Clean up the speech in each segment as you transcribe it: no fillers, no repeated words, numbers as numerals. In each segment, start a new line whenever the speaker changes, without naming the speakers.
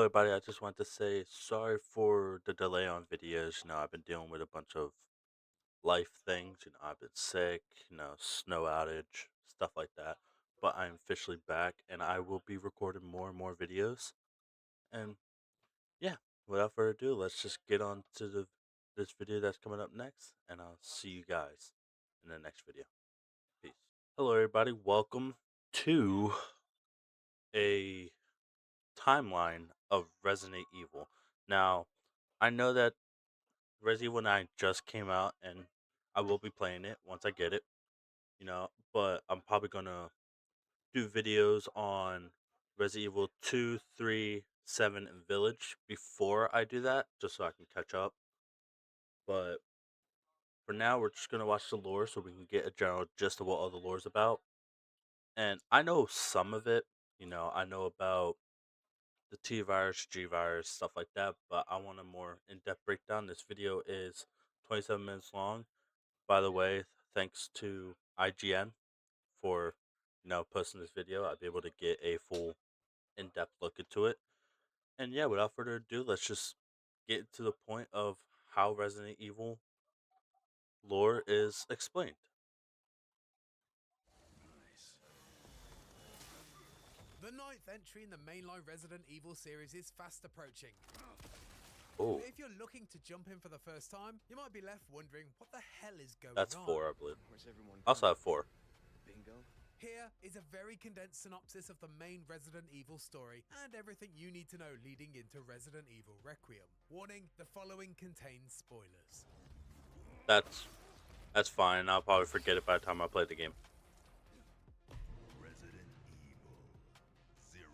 Everybody, I just want to say sorry for the delay on videos. I've been dealing with a bunch of life things. I've been sick, snow outage, stuff like that. But I'm officially back and I will be recording more and more videos. And yeah, without further ado, let's just get on to this video that's coming up next. And I'll see you guys in the next video. Peace. Hello, everybody. Welcome to a timeline of Resident Evil. Now, I know that Resident Evil 9 just came out, and I will be playing it once I get it, but I'm probably gonna do videos on Resident Evil 2, 3, 7, and Village before I do that, just so I can catch up. But for now, we're just gonna watch the lore so we can get a general gist of what all the lore is about. And I know some of it, I know about the T virus, G virus, stuff like that, but I want a more in depth breakdown. This video is 27 minutes long. By the way, thanks to IGN for posting this video. I'll be able to get a full in-depth look into it. And yeah, without further ado, let's just get to the point of how Resident Evil lore is explained.
The ninth entry in the mainline Resident Evil series is fast approaching.
Oh,
But if you're looking to jump in for the first time, you might be left wondering what the hell is going
that's
on.
four, I believe.
Where's everyone
I also
going?
have four.
Bingo?
Here is a very condensed synopsis of the main Resident Evil story and everything you need to know leading into Resident Evil Requiem. Warning, the following contains spoilers.
That's that's fine. I'll probably forget it by the time I play the game.
Resident Evil 0.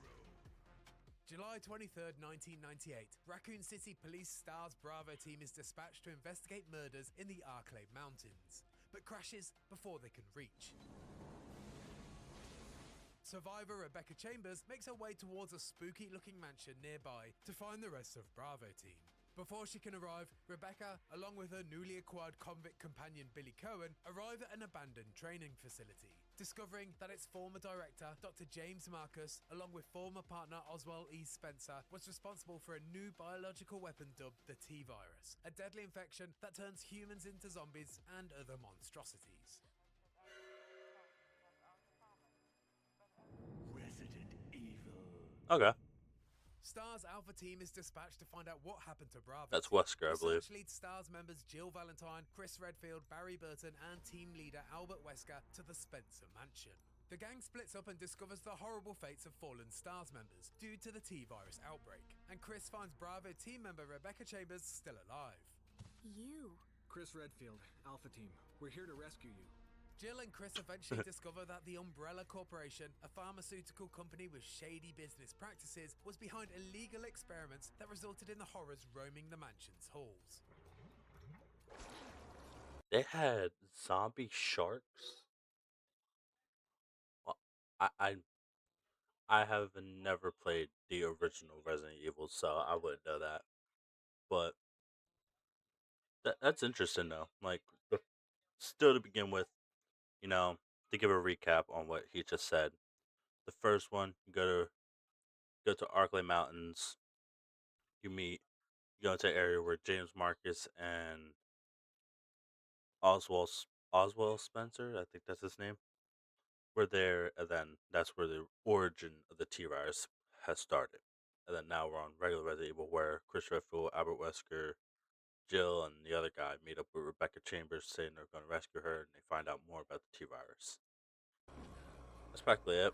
July 23rd, 1998. Raccoon City Police STARS Bravo team is dispatched to investigate murders in the Arclay Mountains, but crashes before they can reach. Survivor Rebecca Chambers makes her way towards a spooky-looking mansion nearby to find the rest of Bravo team. Before she can arrive, Rebecca, along with her newly acquired convict companion Billy Cohen, arrive at an abandoned training facility, discovering that its former director, Dr. James Marcus, along with former partner Oswald E. Spencer, was responsible for a new biological weapon dubbed the T-Virus, a deadly infection that turns humans into zombies and other monstrosities.
Resident Evil.
Okay,
STARS Alpha team is dispatched to find out what happened to Bravo
that's
team.
Wesker, I believe.
Research leads STARS members Jill Valentine, Chris Redfield, Barry Burton, and team leader Albert Wesker to the Spencer Mansion. The gang splits up and discovers the horrible fates of fallen STARS members due to the T-Virus outbreak, and Chris finds Bravo team member Rebecca Chambers still alive.
You.
Chris Redfield, Alpha Team. We're here to rescue you.
Jill and Chris eventually discover that the Umbrella Corporation, a pharmaceutical company with shady business practices, was behind illegal experiments that resulted in the horrors roaming the mansion's halls.
They had zombie sharks. Well, I have never played the original Resident Evil, so I wouldn't know that. But that's interesting though. Like, still to begin with, you know, to give a recap on what he just said. The first one, you go to Arklay Mountains. You go into an area where James Marcus and Oswald Oswald Spencer, I think that's his name, were there, and then that's where the origin of the T virus has started. And then now we're on regular Resident Evil, where Chris Redfield, Albert Wesker, Jill, and the other guy meet up with Rebecca Chambers, saying they're going to rescue her, and they find out more about the T virus. That's practically it.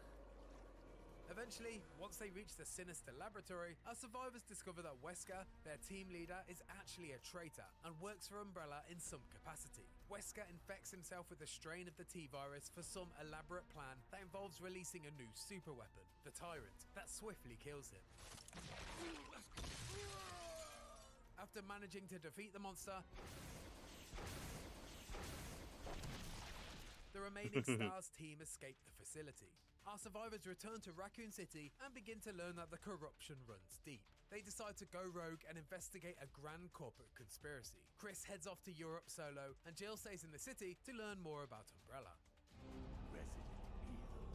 Eventually, once they reach the sinister laboratory, our survivors discover that Wesker, their team leader, is actually a traitor and works for Umbrella in some capacity. Wesker infects himself with a strain of the T-Virus for some elaborate plan that involves releasing a new super weapon, the Tyrant, that swiftly kills him. After managing to defeat the monster, the remaining STARS team escape the facility. Our survivors return to Raccoon City and begin to learn that the corruption runs deep. They decide to go rogue and investigate a grand corporate conspiracy. Chris heads off to Europe solo, and Jill stays in the city to learn more about Umbrella.
Resident Evil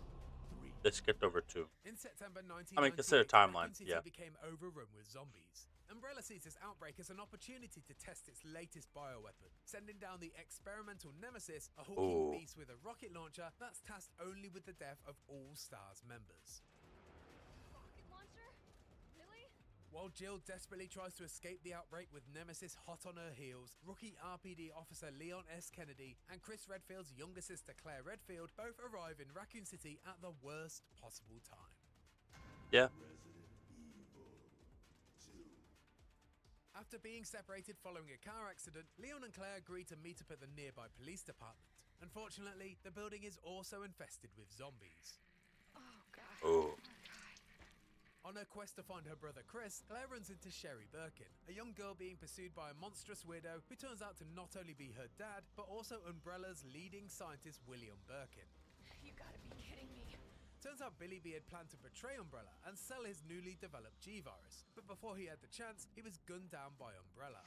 3.
They skipped over 2.
In September
I mean, consider
1998,
timeline.
Raccoon City
Yeah.
became overrun with zombies. Umbrella sees this outbreak as an opportunity to test its latest bioweapon, sending down the experimental Nemesis, a hulking
Ooh.
beast with a rocket launcher that's tasked only with the death of all STARS members.
Rocket launcher? Really?
While Jill desperately tries to escape the outbreak with Nemesis hot on her heels, rookie RPD officer Leon S. Kennedy and Chris Redfield's younger sister Claire Redfield both arrive in Raccoon City at the worst possible time.
Yeah.
After being separated following a car accident, Leon and Claire agree to meet up at the nearby police department. Unfortunately, the building is also infested with zombies.
Oh god.
Oh.
On her quest to find her brother Chris, Claire runs into Sherry Birkin, a young girl being pursued by a monstrous weirdo who turns out to not only be her dad, but also Umbrella's leading scientist William Birkin.
You gotta be kidding me.
Turns out Billy B had planned to betray Umbrella and sell his newly developed G-Virus, but before he had the chance, he was gunned down by Umbrella.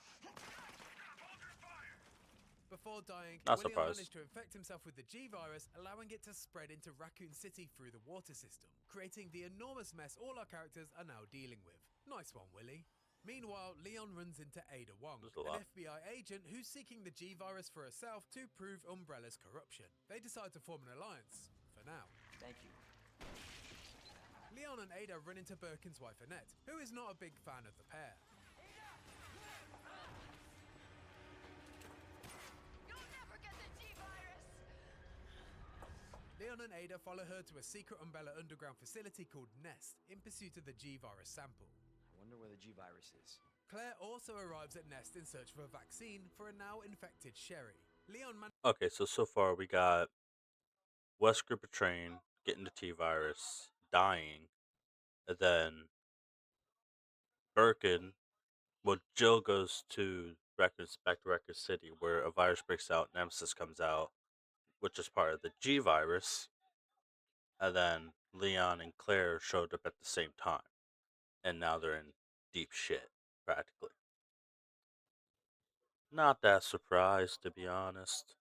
Before dying,
Not
William
surprised.
managed to infect himself with the G-Virus, allowing it to spread into Raccoon City through the water system, creating the enormous mess all our characters are now dealing with. Nice one, Willie. Meanwhile, Leon runs into Ada Wong,
There's a
an
lot.
FBI agent who's seeking the G-Virus for herself to prove Umbrella's corruption. They decide to form an alliance, for now.
Thank you.
Leon and Ada run into Birkin's wife Annette, who is not a big fan of the pair.
You'll never get the G-Virus!
Leon and Ada follow her to a secret Umbrella underground facility called Nest in pursuit of the G-Virus sample.
I wonder where the G-Virus is.
Claire also arrives at Nest in search of a vaccine for a now infected Sherry. Leon
Okay, so far we got Wesker betraying, getting the T virus, dying, and then Birkin. Well, Jill goes to back to Record City, where a virus breaks out. Nemesis comes out, which is part of the G virus, and then Leon and Claire showed up at the same time, and now they're in deep shit, practically. Not that surprised, to be honest.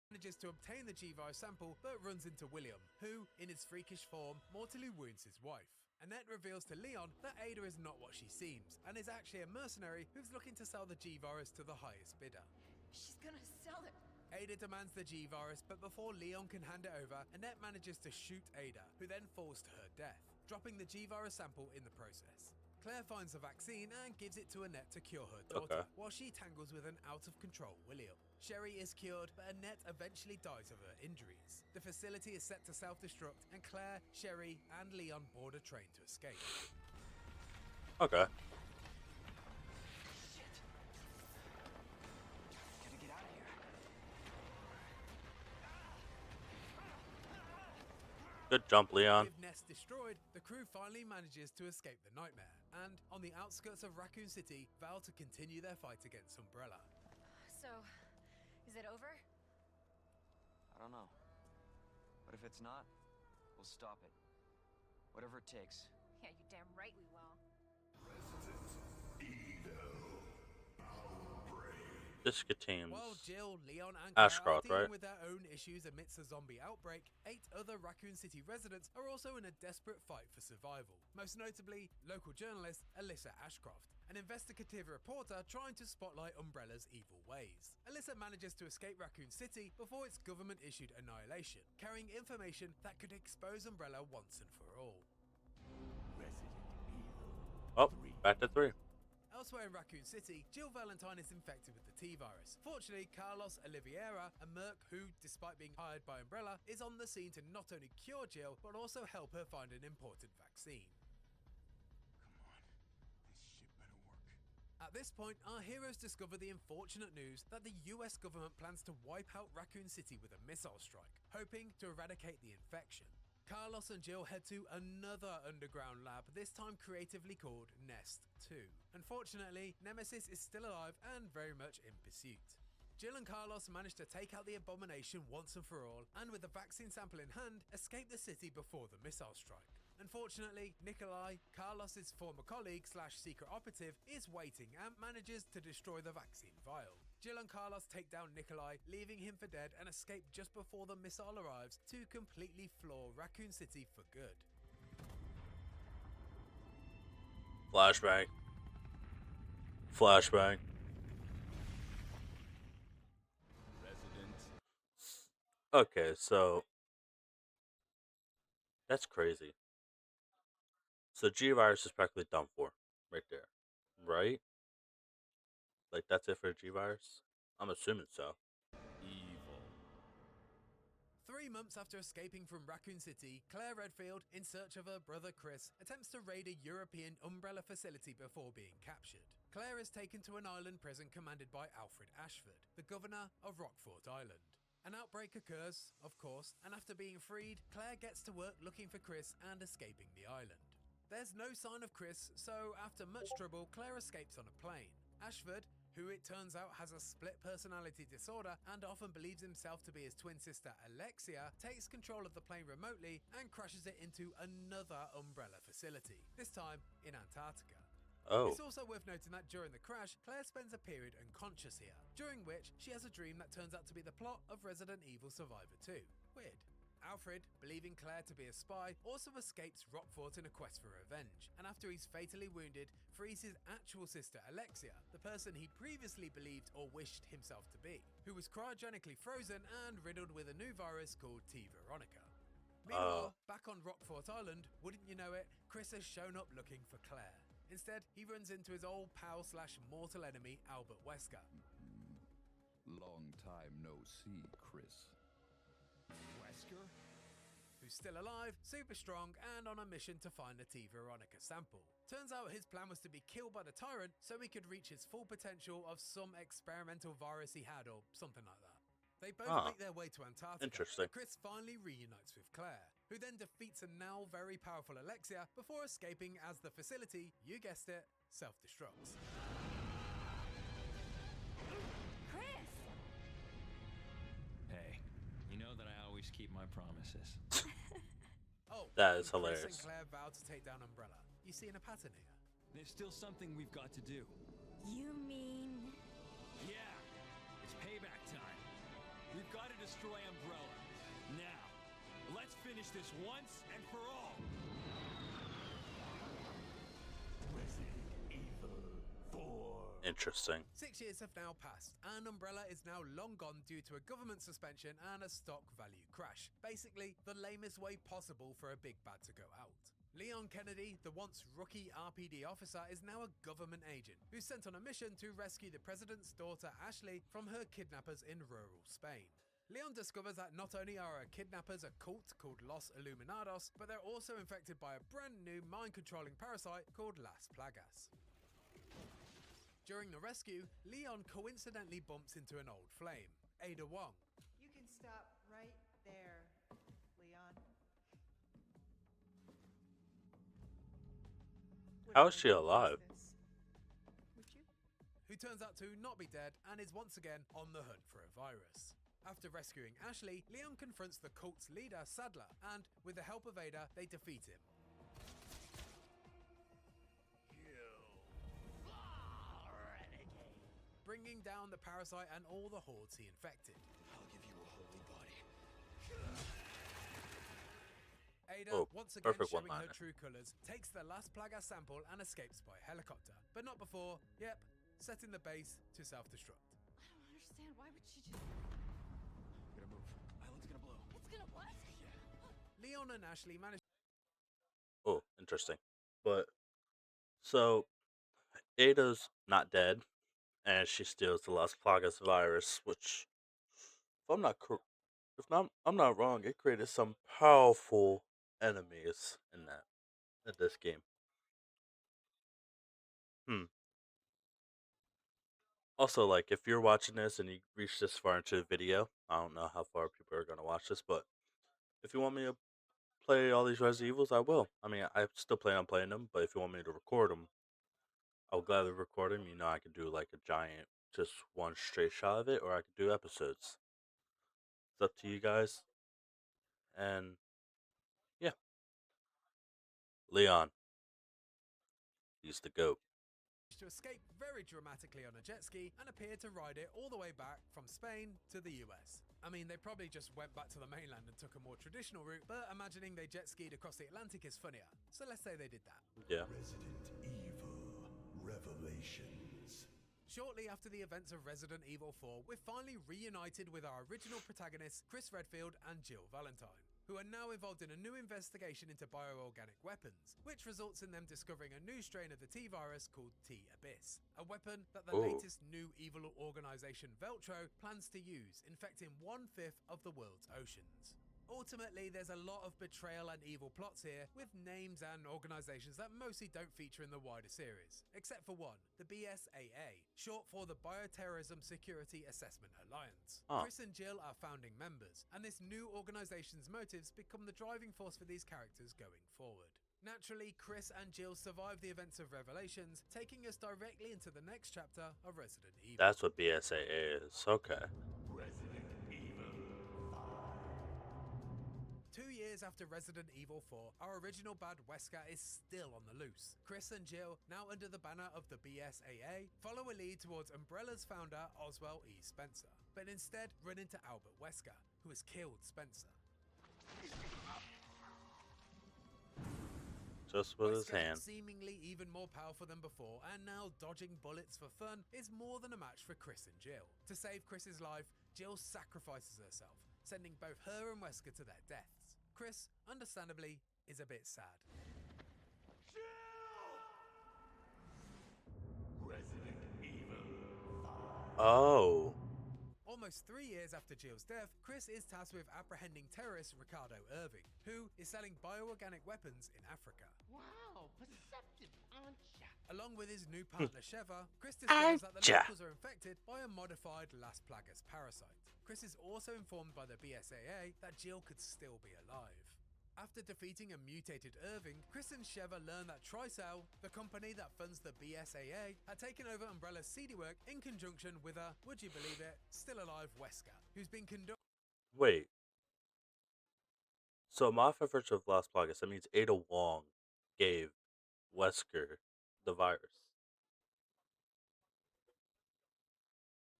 manages to obtain the G-Virus sample, but runs into William, who, in his freakish form, mortally wounds his wife. Annette reveals to Leon that Ada is not what she seems, and is actually a mercenary who's looking to sell the G-Virus to the highest bidder.
She's gonna sell it.
Ada demands the G-Virus, but before Leon can hand it over, Annette manages to shoot Ada, who then falls to her death, dropping the G-Virus sample in the process. Claire finds a vaccine and gives it to Annette to cure her daughter, while she tangles with an out-of-control William. Sherry is cured, but Annette eventually dies of her injuries. The facility is set to self-destruct, and Claire, Sherry, and Leon board a train to escape.
Okay.
Shit. Gotta get out of here.
Good jump, Leon.
With Nest destroyed, the crew finally manages to escape the nightmare, and on the outskirts of Raccoon City, vow to continue their fight against Umbrella.
So, is it over?
I don't know. But if it's not, we'll stop it. Whatever it takes.
Yeah, you damn right we will.
This contains
While Jill, Leon, and Claire are
Ashcroft,
dealing
right?
with their own issues amidst a zombie outbreak, 8 other Raccoon City residents are also in a desperate fight for survival. Most notably, local journalist Alyssa Ashcroft, an investigative reporter trying to spotlight Umbrella's evil ways. Alyssa manages to escape Raccoon City before its government-issued annihilation, carrying information that could expose Umbrella once and for all.
Oh, back to 3.
Elsewhere in Raccoon City, Jill Valentine is infected with the T-Virus. Fortunately, Carlos Oliveira, a merc who, despite being hired by Umbrella, is on the scene to not only cure Jill, but also help her find an important vaccine.
Come on. This shit better work.
At this point, our heroes discover the unfortunate news that the US government plans to wipe out Raccoon City with a missile strike, hoping to eradicate the infection. Carlos and Jill head to another underground lab, this time creatively called Nest 2. Unfortunately, Nemesis is still alive and very much in pursuit. Jill and Carlos manage to take out the abomination once and for all, and with the vaccine sample in hand, escape the city before the missile strike. Unfortunately, Nikolai, Carlos's former colleague slash secret operative, is waiting and manages to destroy the vaccine vial. Jill and Carlos take down Nikolai, leaving him for dead, and escape just before the missile arrives to completely floor Raccoon City for good.
Flashbang. Flashbang.
Resident.
Okay, so that's crazy. So G virus is practically done for, right there, right? Like that's it for G virus. I'm assuming so.
Evil.
3 months after escaping from Raccoon City, Claire Redfield, in search of her brother Chris, attempts to raid a European Umbrella facility before being captured. Claire is taken to an island prison commanded by Alfred Ashford, the governor of Rockfort Island. An outbreak occurs, of course, and after being freed, Claire gets to work looking for Chris and escaping the island. There's no sign of Chris, so after much trouble, Claire escapes on a plane. Ashford, who it turns out has a split personality disorder and often believes himself to be his twin sister Alexia, takes control of the plane remotely and crashes it into another Umbrella facility, this time in Antarctica.
Oh,
It's also worth noting that during the crash, Claire spends a period unconscious here, during which she has a dream that turns out to be the plot of Resident Evil Survivor 2. Weird. Alfred, believing Claire to be a spy, also escapes Rockfort in a quest for revenge, and after he's fatally wounded, frees his actual sister Alexia, the person he previously believed or wished himself to be, who was cryogenically frozen and riddled with a new virus called T. Veronica. Meanwhile, back on Rockfort Island, wouldn't you know it, Chris has shown up looking for Claire. Instead, he runs into his old pal slash mortal enemy, Albert Wesker.
Long time no see, Chris.
Wesker?
Who's still alive, super strong, and on a mission to find the T. Veronica sample. Turns out his plan was to be killed by the Tyrant so he could reach his full potential of some experimental virus he had or something like that. They both
Ah,
make their way to Antarctica,
interesting.
and Chris finally reunites with Claire, who then defeats a now very powerful Alexia before escaping as the facility, you guessed it, self-destructs.
Chris!
Hey, you know that I always keep my promises.
Oh,
That is
and Chris and
hilarious.
Claire vow to take down Umbrella. You seeing a pattern here?
There's still something we've got to do.
You mean...
Yeah, it's payback time. We've got to destroy Umbrella. Now, let's finish this once and for all.
Resident Evil 4.
Interesting.
6 years have now passed, and Umbrella is now long gone due to a government suspension and a stock value crash. Basically, the lamest way possible for a big bad to go out. Leon Kennedy, the once rookie RPD officer, is now a government agent who's sent on a mission to rescue the president's daughter Ashley from her kidnappers in rural Spain. Leon discovers that not only are her kidnappers a cult called Los Illuminados, but they're also infected by a brand new mind-controlling parasite called Las Plagas. During the rescue, Leon coincidentally bumps into an old flame, Ada Wong.
You can stop right there, Leon.
How is she alive?
Would you?
Who turns out to not be dead and is once again on the hunt for a virus. After rescuing Ashley, Leon confronts the cult's leader, Sadler, and, with the help of Ada, they defeat him. Bringing down the parasite and all the hordes he infected.
I'll give you a holy body.
Ada,
Oh,
once again
perfect
showing her
one-liner.
true colours, takes the Las Plagas sample and escapes by helicopter. But not before, setting the base to self-destruct.
I don't understand. Why would she just...
Gotta move. Island's gonna blow.
It's gonna what?
Leon and Ashley manage...
Oh, interesting. But so Ada's not dead, and she steals the Las Plagas virus, which, if I'm not if not, I'm not wrong, it created some powerful enemies in this game. Hmm. Also, like, if you're watching this and you reach this far into the video, I don't know how far people are gonna watch this, but if you want me to play all these Resident Evils, I will. I mean, I still plan on playing them, but if you want me to record them, I'll gladly record them. You know, I could do like a giant, just one straight shot of it, or I could do episodes. It's up to you guys. And yeah, Leon, he's the goat.
To escape very dramatically on a jet ski and appeared to ride it all the way back from Spain to the US. I mean, they probably just went back to the mainland and took a more traditional route, but imagining they jet skied across the Atlantic is funnier. So let's say they did that.
Yeah.
Resident Evil Revelations.
Shortly after the events of Resident Evil 4, we're finally reunited with our original protagonists, Chris Redfield and Jill Valentine, who are now involved in a new investigation into bioorganic weapons, which results in them discovering a new strain of the T-virus called T-Abyss, a weapon that the
Ooh.
latest new evil organization Veltro plans to use, infecting 1/5 of the world's oceans. Ultimately, there's a lot of betrayal and evil plots here, with names and organizations that mostly don't feature in the wider series, except for one, the BSAA, short for the Bioterrorism Security Assessment Alliance.
Huh.
Chris and Jill are founding members, and this new organization's motives become the driving force for these characters going forward. Naturally, Chris and Jill survive the events of Revelations, taking us directly into the next chapter of Resident Evil.
That's what BSAA is. Okay.
Resident Evil
2 years after Resident Evil 4, our original bad Wesker is still on the loose. Chris and Jill, now under the banner of the BSAA, follow a lead towards Umbrella's founder, Oswald E. Spencer, but instead run into Albert Wesker, who has killed Spencer.
Just with his
Wesker,
hand.
seemingly even more powerful than before, and now dodging bullets for fun, is more than a match for Chris and Jill. To save Chris's life, Jill sacrifices herself, sending both her and Wesker to their deaths. Chris, understandably, is a bit sad.
Resident Evil 5.
Oh.
Almost 3 years after Jill's death, Chris is tasked with apprehending terrorist Ricardo Irving, who is selling bioorganic weapons in Africa.
Wow, perceptive, aren't ya?
Along with his new partner Sheva, Chris discovers that the locals are infected by a modified Las Plagas parasite. Chris is also informed by the BSAA that Jill could still be alive. After defeating a mutated Irving, Chris and Sheva learn that Tricell, the company that funds the BSAA, had taken over Umbrella's CD work in conjunction with a, would you believe it, still alive Wesker, who's been conducting
Wait. So modified version of Las Plagas, that means Ada Wong gave Wesker the virus.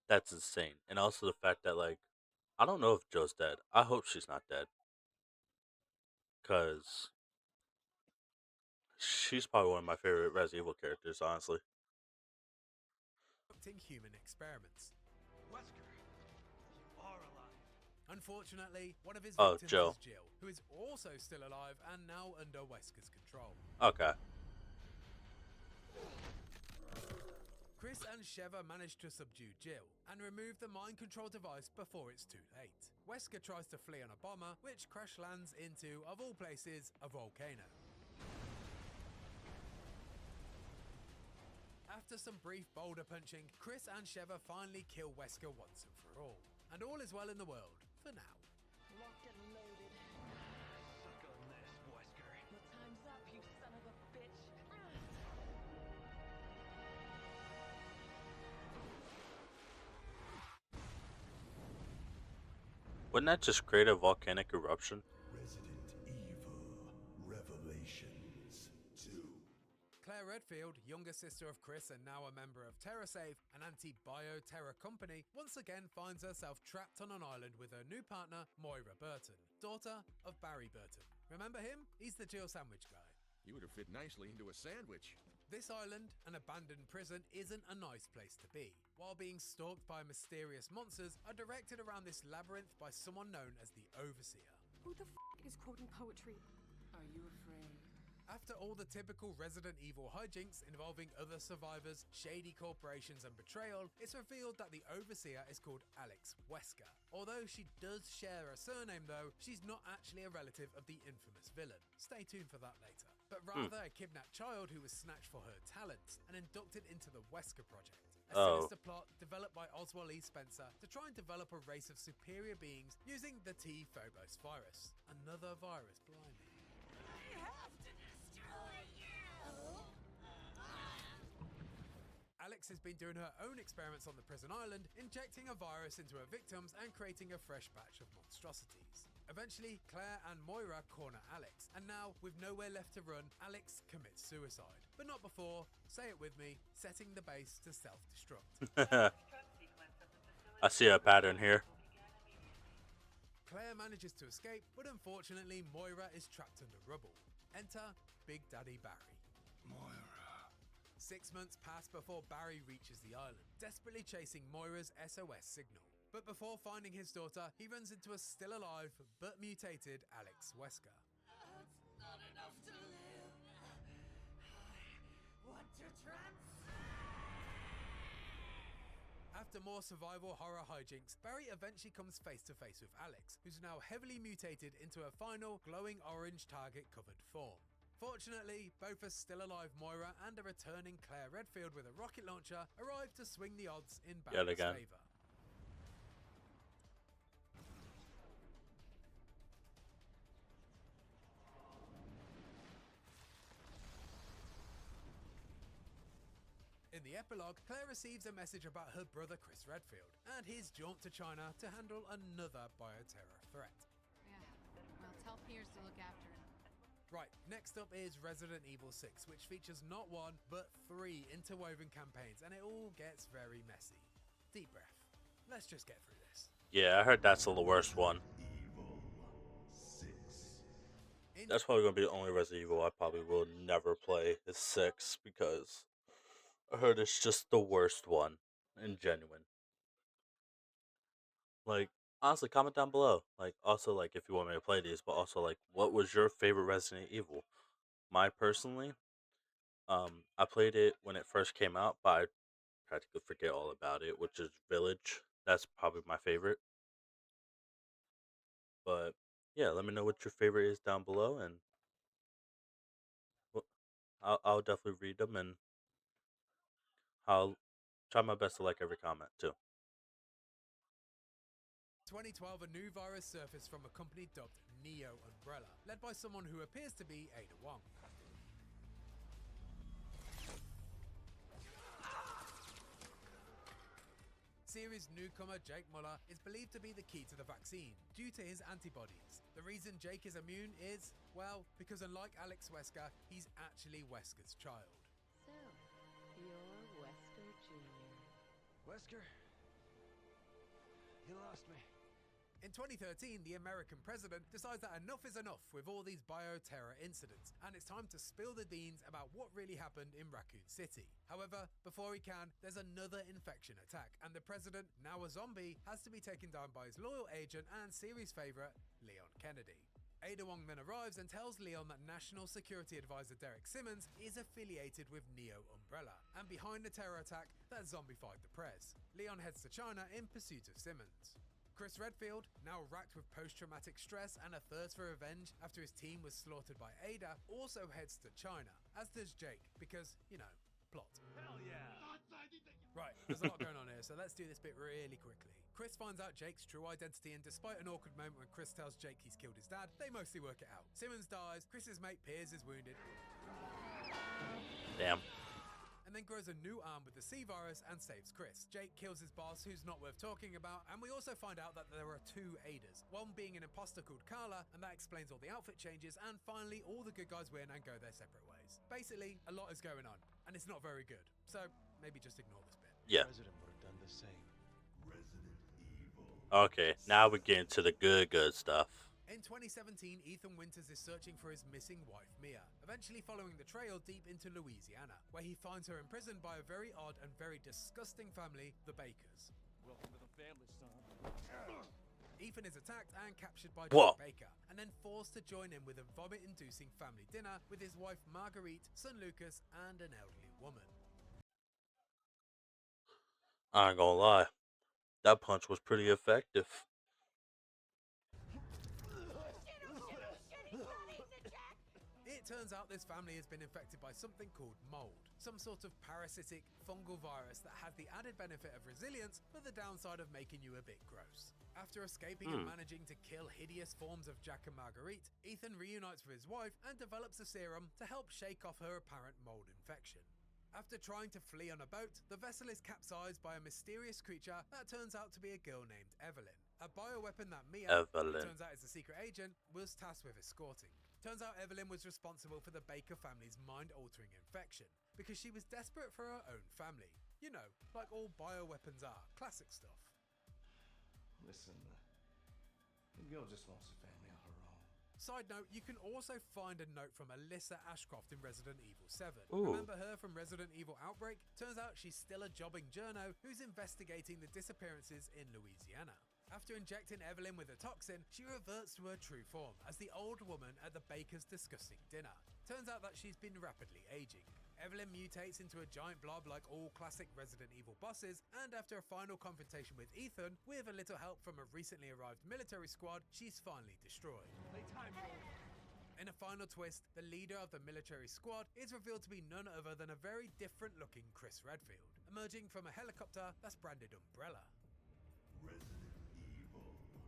That's insane. And also the fact that, like, I don't know if Joe's dead. I hope she's not dead. Because she's probably one of my favorite Resident Evil characters, honestly.
human experiments.
Wesker, you are alive.
Unfortunately, one of his
Oh,
victims
Jill.
is Jill, who is also still alive and now under Wesker's control.
Okay.
Chris and Sheva manage to subdue Jill and remove the mind control device before it's too late. Wesker tries to flee on a bomber, which crash lands into, of all places, a volcano. After some brief boulder punching, Chris and Sheva finally kill Wesker once and for all. And all is well in the world, for now.
Locked and loaded. Suck on this, Wesker.
Well, time's up, you son of a bitch.
Wouldn't that just create a volcanic eruption?
Resident Evil Revelations 2.
Claire Redfield, younger sister of Chris and now a member of TerraSafe, an anti-bio-terror company, once again finds herself trapped on an island with her new partner, Moira Burton, daughter of Barry Burton. Remember him? He's the Jill sandwich guy.
You would have fit nicely into a sandwich.
This island, an abandoned prison, isn't a nice place to be. While being stalked by mysterious monsters, are directed around this labyrinth by someone known as the Overseer.
Who the is quoting poetry?
Are you afraid?
After all the typical Resident Evil hijinks involving other survivors, shady corporations and betrayal, it's revealed that the Overseer is called Alex Wesker. Although she does share a surname though, she's not actually a relative of the infamous villain. Stay tuned for that later. But rather a kidnapped child who was snatched for her talents and inducted into the Wesker Project. A sinister plot developed by Oswald E. Spencer to try and develop a race of superior beings using the T-Phobos virus. Another virus, blimey.
I have to destroy you!
Alex has been doing her own experiments on the prison island, injecting a virus into her victims and creating a fresh batch of monstrosities. Eventually, Claire and Moira corner Alex, and now, with nowhere left to run, Alex commits suicide. But not before, say it with me, setting the base to self-destruct.
I see a pattern here.
Claire manages to escape, but unfortunately, Moira is trapped under rubble. Enter Big Daddy Barry.
Moira.
6 months pass before Barry reaches the island, desperately chasing Moira's SOS signal. But before finding his daughter, he runs into a still alive but mutated Alex Wesker.
It's not enough to live. I want to transcend.
After more survival horror hijinks, Barry eventually comes face to face with Alex, who's now heavily mutated into a final glowing orange target-covered form. Fortunately, both a still-alive Moira and a returning Claire Redfield with a rocket launcher arrive to swing the odds in Barry's favour. In the epilogue, Claire receives a message about her brother Chris Redfield and his jaunt to China to handle another bioterror threat.
Yeah, well, tell Piers to look after him.
Right, next up is Resident Evil 6, which features not one, but 3 interwoven campaigns, and it all gets very messy. Deep breath. Let's just get through this.
Yeah, I heard that's the worst one. That's probably gonna be the only Resident Evil I probably will never play is 6 because I heard it's just the worst one and genuine. Like, honestly, comment down below. Like, also, like, if you want me to play these, but also, like, what was your favorite Resident Evil? My personally, I played it when it first came out, but I practically forget all about it, which is Village. That's probably my favorite. But yeah, let me know what your favorite is down below, and well, I'll definitely read them, and I'll try my best to like every comment too.
2012, a new virus surfaced from a company dubbed Neo Umbrella, led by someone who appears to be Ada Wong. Series newcomer Jake Muller is believed to be the key to the vaccine due to his antibodies. The reason Jake is immune is, well, because unlike Alex Wesker, he's actually Wesker's child.
So, you're Wesker Jr.
Wesker? You lost me.
In 2013, the American president decides that enough is enough with all these bioterror incidents, and it's time to spill the beans about what really happened in Raccoon City. However, before he can, there's another infection attack, and the president, now a zombie, has to be taken down by his loyal agent and series favourite, Leon Kennedy. Ada Wong then arrives and tells Leon that National Security Advisor Derek Simmons is affiliated with Neo Umbrella, and behind the terror attack that zombified the Prez. Leon heads to China in pursuit of Simmons. Chris Redfield, now racked with post-traumatic stress and a thirst for revenge after his team was slaughtered by Ada, also heads to China, as does Jake, because, you know, plot.
Hell yeah!
Right, there's a lot going on here, so let's do this bit really quickly. Chris finds out Jake's true identity, and despite an awkward moment when Chris tells Jake he's killed his dad, they mostly work it out. Simmons dies, Chris's mate Piers is wounded.
Damn.
And then grows a new arm with the C virus and saves Chris. Jake kills his boss, who's not worth talking about, and we also find out that there are 2 Adas, one being an imposter called Carla, and that explains all the outfit changes, and finally all the good guys win and go their separate ways. Basically, a lot is going on, and it's not very good, so maybe just ignore this bit.
Yeah.
President would have done the same.
Okay, now we get into the good stuff.
In 2017, Ethan Winters is searching for his missing wife, Mia, eventually following the trail deep into Louisiana, where he finds her imprisoned by a very odd and very disgusting family, the Bakers.
Welcome to the family, son.
Ethan is attacked and captured by
Whoa.
Jack Baker, and then forced to join in with a vomit-inducing family dinner with his wife Marguerite, son Lucas, and an elderly woman.
I ain't gonna lie, that punch was pretty effective.
It turns out this family has been infected by something called mold, some sort of parasitic fungal virus that has the added benefit of resilience, but the downside of making you a bit gross. After escaping and managing to kill hideous forms of Jack and Marguerite, Ethan reunites with his wife and develops a serum to help shake off her apparent mold infection. After trying to flee on a boat, the vessel is capsized by a mysterious creature that turns out to be a girl named Evelyn, a bioweapon that Mia, who
Evelyn.
turns out is a secret agent, was tasked with escorting. Turns out Evelyn was responsible for the Baker family's mind-altering infection because she was desperate for her own family. You know, like all bioweapons are. Classic stuff.
Listen, the girl just wants a family of her own.
Side note, you can also find a note from Alyssa Ashcroft in Resident Evil 7.
Ooh.
Remember her from Resident Evil Outbreak? Turns out she's still a jobbing journo who's investigating the disappearances in Louisiana. After injecting Evelyn with a toxin, she reverts to her true form as the old woman at the baker's disgusting dinner. Turns out that she's been rapidly aging. Evelyn mutates into a giant blob like all classic Resident Evil bosses, and after a final confrontation with Ethan, with a little help from a recently arrived military squad, she's finally destroyed. In a final twist, the leader of the military squad is revealed to be none other than a very different looking Chris Redfield, emerging from a helicopter that's branded Umbrella.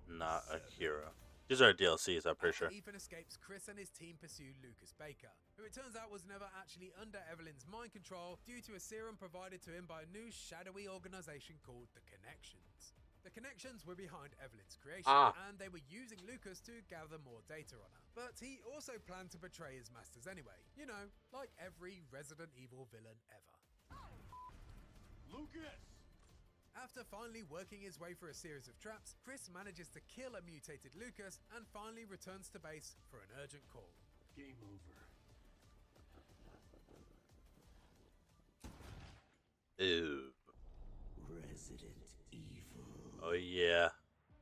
Not Akira. These are DLCs, I'm pretty
After
sure.
Ethan escapes, Chris and his team pursue Lucas Baker, who it turns out was never actually under Evelyn's mind control due to a serum provided to him by a new shadowy organization called the Connections. The Connections were behind Evelyn's creation, and they were using Lucas to gather more data on her. But he also planned to betray his masters anyway. You know, like every Resident Evil villain ever.
Lucas!
After finally working his way through a series of traps, Chris manages to kill a mutated Lucas and finally returns to base for an urgent call.
Game over.
Ew.
Resident Evil.
Oh yeah.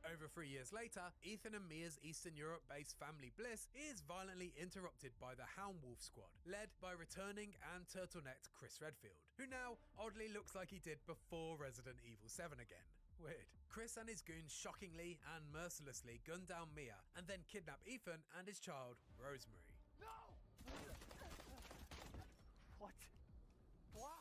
Over 3 years later, Ethan and Mia's Eastern Europe-based family bliss is violently interrupted by the Hound Wolf squad, led by returning and turtlenecked Chris Redfield, who now oddly looks like he did before Resident Evil 7 again. Weird. Chris and his goons shockingly and mercilessly gun down Mia and then kidnap Ethan and his child, Rosemary.
What? Why?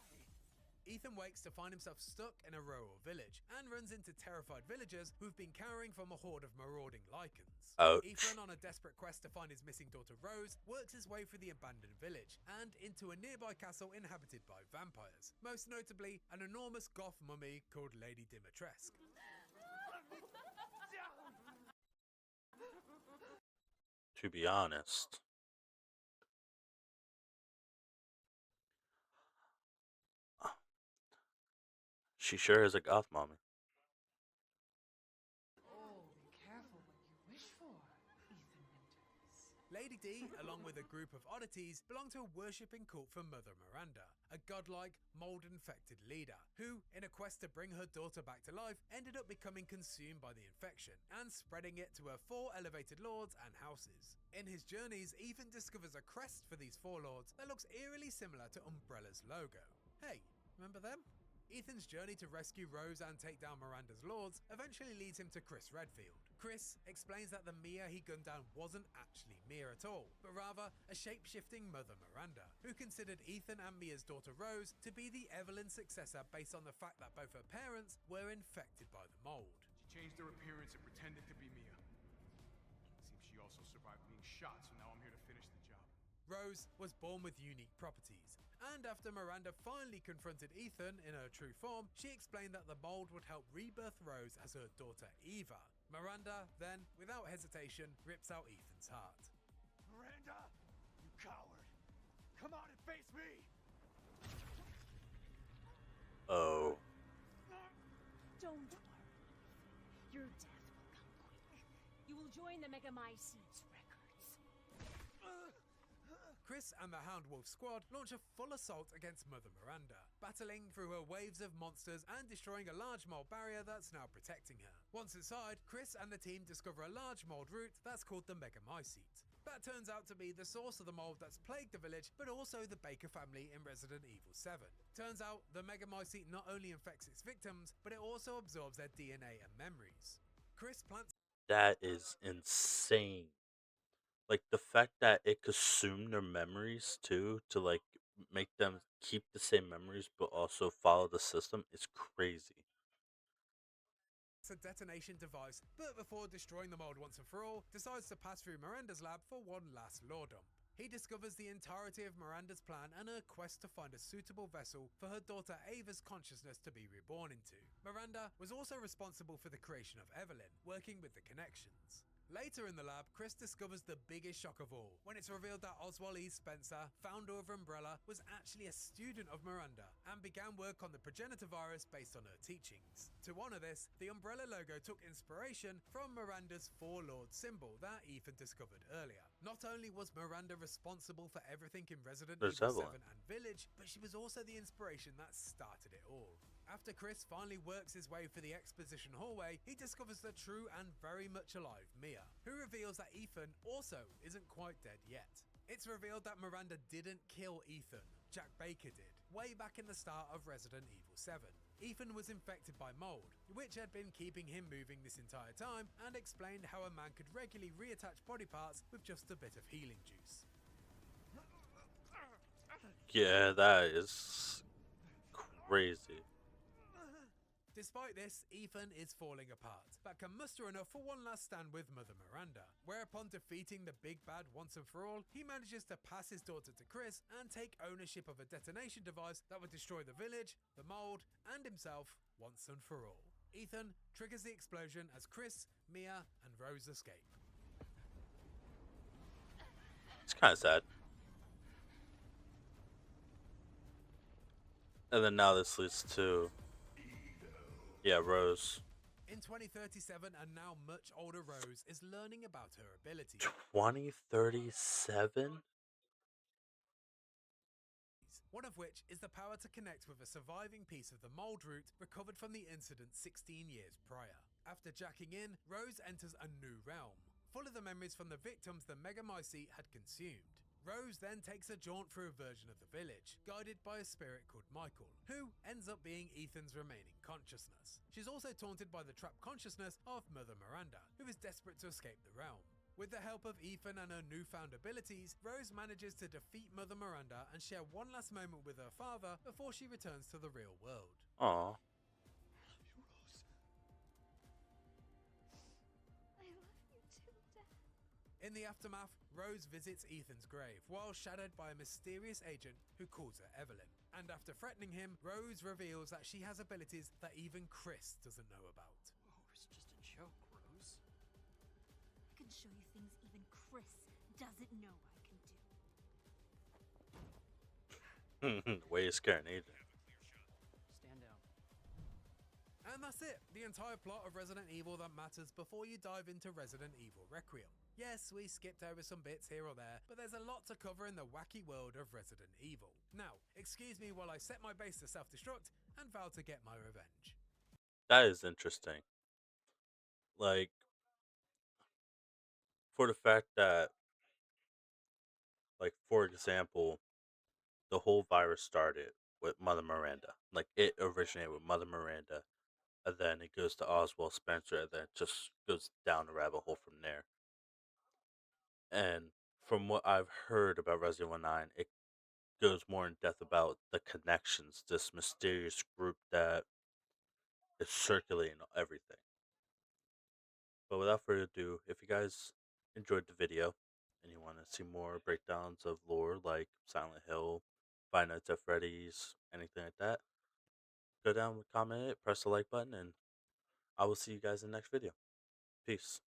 Ethan wakes to find himself stuck in a rural village and runs into terrified villagers who've been cowering from a horde of marauding lycans.
Ouch.
Ethan, on a desperate quest to find his missing daughter Rose, works his way through the abandoned village and into a nearby castle inhabited by vampires, most notably an enormous goth mummy called Lady Dimitrescu.
To be honest, she sure is a goth mommy.
Oh, be careful what you wish for, Ethan Winters.
Lady D, along with a group of oddities, belong to a worshipping cult for Mother Miranda, a godlike, mold-infected leader, who, in a quest to bring her daughter back to life, ended up becoming consumed by the infection and spreading it to her 4 elevated lords and houses. In his journeys, Ethan discovers a crest for these 4 lords that looks eerily similar to Umbrella's logo. Hey, remember them? Ethan's journey to rescue Rose and take down Miranda's lords eventually leads him to Chris Redfield. Chris explains that the Mia he gunned down wasn't actually Mia at all, but rather a shape-shifting Mother Miranda, who considered Ethan and Mia's daughter Rose to be the Evelyn successor based on the fact that both her parents were infected by the mold.
She changed her appearance and pretended to be Mia. Seems she also survived being shot, so now I'm here to finish the job.
Rose was born with unique properties, and after Miranda finally confronted Ethan in her true form, she explained that the mold would help rebirth Rose as her daughter Eva. Miranda then, without hesitation, rips out Ethan's heart.
Miranda! You coward! Come out and face me!
Oh.
Don't worry. Your death will come quick. You will join the Megamycetes records.
Chris and the Hound Wolf squad launch a full assault against Mother Miranda, battling through her waves of monsters and destroying a large mold barrier that's now protecting her. Once inside, Chris and the team discover a large mold root that's called the Megamycete. That turns out to be the source of the mold that's plagued the village, but also the Baker family in Resident Evil 7. Turns out, the Megamycete not only infects its victims, but it also absorbs their DNA and memories. Chris plants
That is insane. Like the fact that it consumed their memories too to like make them keep the same memories but also follow the system is crazy.
a detonation device, but before destroying the mold once and for all, decides to pass through Miranda's lab for one last law dump. He discovers the entirety of Miranda's plan and her quest to find a suitable vessel for her daughter Ava's consciousness to be reborn into. Miranda was also responsible for the creation of Evelyn, working with the connections. Later in the lab, Chris discovers the biggest shock of all, when it's revealed that Oswald E. Spencer, founder of Umbrella, was actually a student of Miranda and began work on the progenitor virus based on her teachings. To honor this, the Umbrella logo took inspiration from Miranda's Four Lords symbol that Ethan discovered earlier. Not only was Miranda responsible for everything in Resident
There's
Evil
Evelyn.
7 and Village, but she was also the inspiration that started it all. After Chris finally works his way for the exposition hallway, he discovers the true and very much alive Mia, who reveals that Ethan also isn't quite dead yet. It's revealed that Miranda didn't kill Ethan, Jack Baker did, way back in the start of Resident Evil 7. Ethan was infected by mold, which had been keeping him moving this entire time, and explained how a man could regularly reattach body parts with just a bit of healing juice.
Yeah, that is crazy.
Despite this, Ethan is falling apart, but can muster enough for one last stand with Mother Miranda, where upon defeating the big bad once and for all, he manages to pass his daughter to Chris and take ownership of a detonation device that would destroy the village, the mold, and himself once and for all. Ethan triggers the explosion as Chris, Mia, and Rose escape.
It's kind of sad. And then now this leads to, yeah, Rose.
In 2037, a now much older Rose is learning about her abilities.
2037?
One of which is the power to connect with a surviving piece of the mold root recovered from the incident 16 years prior. After jacking in, Rose enters a new realm, full of the memories from the victims the Megamycete had consumed. Rose then takes a jaunt through a version of the village, guided by a spirit called Michael, who ends up being Ethan's remaining consciousness. She's also taunted by the trapped consciousness of Mother Miranda, who is desperate to escape the realm. With the help of Ethan and her newfound abilities, Rose manages to defeat Mother Miranda and share one last moment with her father before she returns to the real world.
Aww.
I love you too, Dad.
In the aftermath, Rose visits Ethan's grave while shadowed by a mysterious agent who calls her Evelyn. And after threatening him, Rose reveals that she has abilities that even Chris doesn't know about.
Oh, it was just a joke, Rose.
I can show you things even Chris doesn't know I can do.
Way of scaring agent.
Stand down.
And that's it, the entire plot of Resident Evil that matters before you dive into Resident Evil Requiem. Yes, we skipped over some bits here or there, but there's a lot to cover in the wacky world of Resident Evil. Now, excuse me while I set my base to self-destruct and vow to get my revenge.
That is interesting. Like, for the fact that, like, for example, the whole virus started with Mother Miranda. Like, it originated with Mother Miranda, and then it goes to Oswald Spencer, and then it just goes down the rabbit hole from there. And from what I've heard about Resident Evil 9, it goes more in depth about the connections, this mysterious group that is circulating everything. But without further ado, if you guys enjoyed the video and you want to see more breakdowns of lore like Silent Hill, Five Nights at Freddy's, anything like that, go down, comment it, press the like button, and I will see you guys in the next video. Peace.